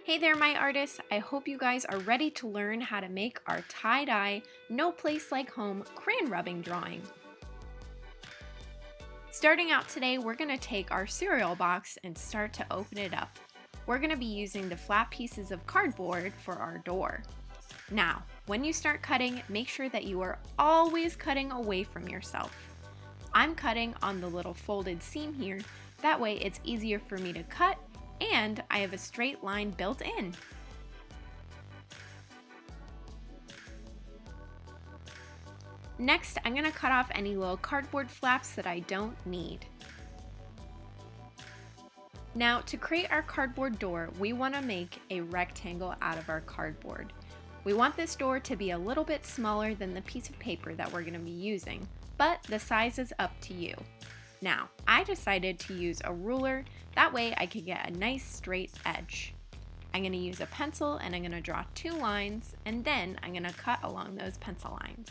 Hey there, my artists. I hope you guys are ready to learn how to make our tie-dye, no place like home crayon rubbing drawing. Starting out today, we're going to take our cereal box and start to open it up. We're going to be using the flat pieces of cardboard for our door. Now, when you start cutting, make sure that you are always cutting away from yourself. I'm cutting on the little folded seam here, that way it's easier for me to cut and I have a straight line built in. Next, I'm going to cut off any little cardboard flaps that I don't need. Now, to create our cardboard door, we want to make a rectangle out of our cardboard. We want this door to be a little bit smaller than the piece of paper that we're going to be using, but the size is up to you. Now, I decided to use a ruler, that way I could get a nice straight edge. I'm going to use a pencil and I'm going to draw 2 lines, and then I'm going to cut along those pencil lines.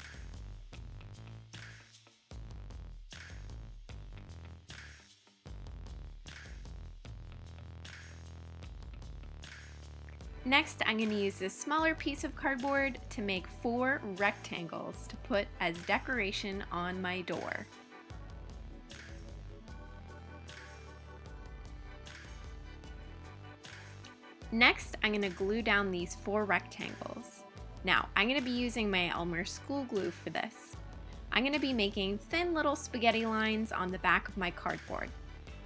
Next, I'm going to use this smaller piece of cardboard to make 4 rectangles to put as decoration on my door. Next, I'm going to glue down these 4 rectangles. Now, I'm going to be using my Elmer school glue for this. I'm going to be making thin little spaghetti lines on the back of my cardboard.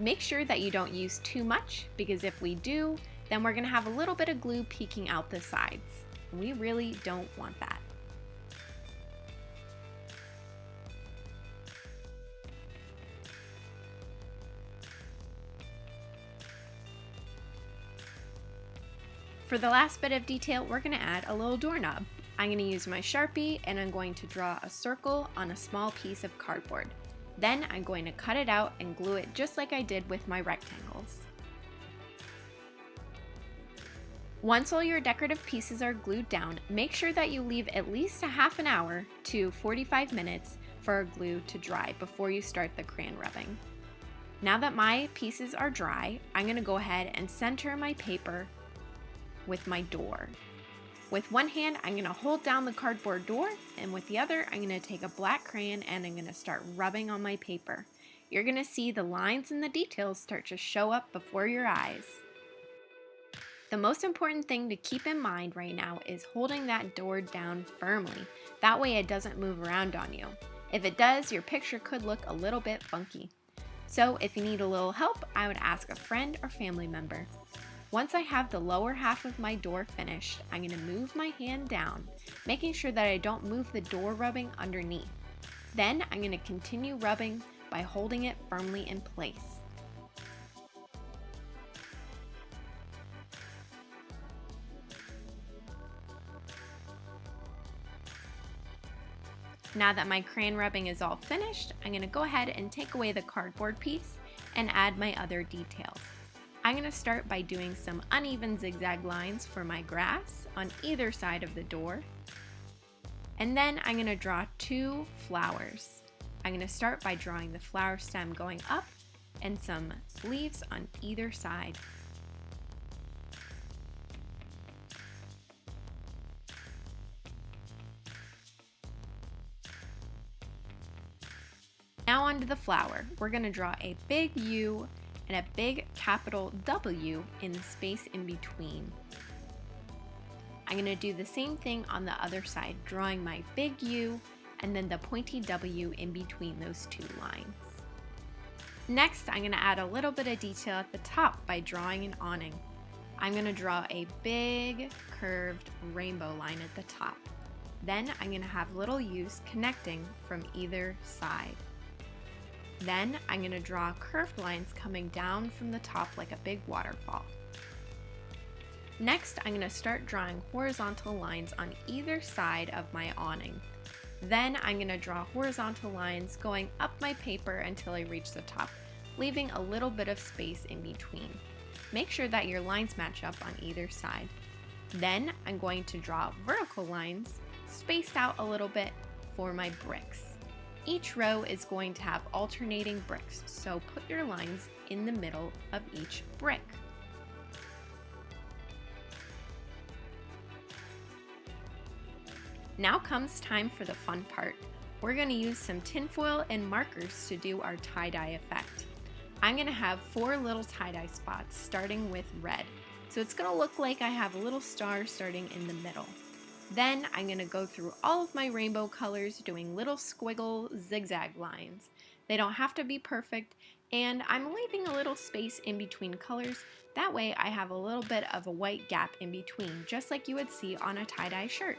Make sure that you don't use too much, because if we do, then we're going to have a little bit of glue peeking out the sides. We really don't want that. For the last bit of detail, we're going to add a little doorknob. I'm going to use my Sharpie and I'm going to draw a circle on a small piece of cardboard. Then I'm going to cut it out and glue it just like I did with my rectangles. Once all your decorative pieces are glued down, make sure that you leave at least a half an hour to 45 minutes for our glue to dry before you start the crayon rubbing. Now that my pieces are dry, I'm going to go ahead and center my paper with my door. With one hand, I'm going to hold down the cardboard door, and with the other, I'm going to take a black crayon and I'm going to start rubbing on my paper. You're going to see the lines and the details start to show up before your eyes. The most important thing to keep in mind right now is holding that door down firmly. That way it doesn't move around on you. If it does, your picture could look a little bit funky. So if you need a little help, I would ask a friend or family member. Once I have the lower half of my door finished, I'm going to move my hand down, making sure that I don't move the door rubbing underneath. Then I'm going to continue rubbing by holding it firmly in place. Now that my crayon rubbing is all finished, I'm going to go ahead and take away the cardboard piece and add my other details. I'm going to start by doing some uneven zigzag lines for my grass on either side of the door. And then I'm going to draw 2 flowers. I'm going to start by drawing the flower stem going up and some leaves on either side. Now onto the flower. We're going to draw a big U and a big capital W in the space in between. I'm going to do the same thing on the other side, drawing my big U and then the pointy W in between those 2 lines. Next, I'm going to add a little bit of detail at the top by drawing an awning. I'm going to draw a big curved rainbow line at the top. Then I'm going to have little U's connecting from either side. Then I'm going to draw curved lines coming down from the top like a big waterfall. Next, I'm going to start drawing horizontal lines on either side of my awning. Then I'm going to draw horizontal lines going up my paper until I reach the top, leaving a little bit of space in between. Make sure that your lines match up on either side. Then I'm going to draw vertical lines spaced out a little bit for my bricks. Each row is going to have alternating bricks, so put your lines in the middle of each brick. Now comes time for the fun part. We're going to use some tinfoil and markers to do our tie-dye effect. I'm going to have 4 little tie-dye spots starting with red. So it's going to look like I have a little star starting in the middle. Then I'm going to go through all of my rainbow colors doing little squiggle zigzag lines. They don't have to be perfect, and I'm leaving a little space in between colors. That way I have a little bit of a white gap in between, just like you would see on a tie-dye shirt.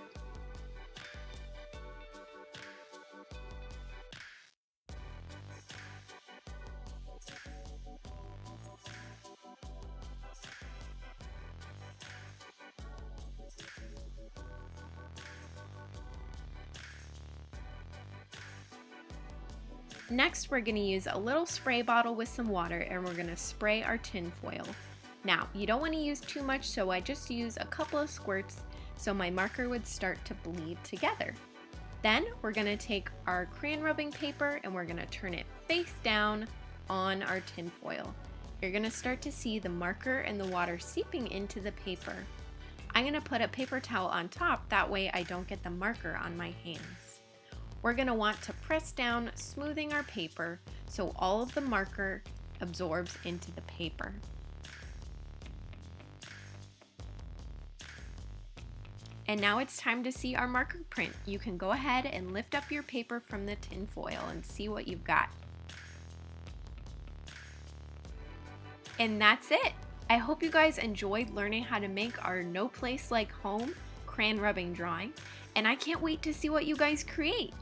Next, we're going to use a little spray bottle with some water and we're going to spray our tin foil. Now, you don't want to use too much, so I just use a couple of squirts so my marker would start to bleed together. Then we're going to take our crayon rubbing paper and we're going to turn it face down on our tin foil. You're going to start to see the marker and the water seeping into the paper. I'm going to put a paper towel on top, that way I don't get the marker on my hands. We're going to want to press down, smoothing our paper so all of the marker absorbs into the paper. And now it's time to see our marker print. You can go ahead and lift up your paper from the tin foil and see what you've got. And that's it! I hope you guys enjoyed learning how to make our No Place Like Home crayon rubbing drawing, and I can't wait to see what you guys create.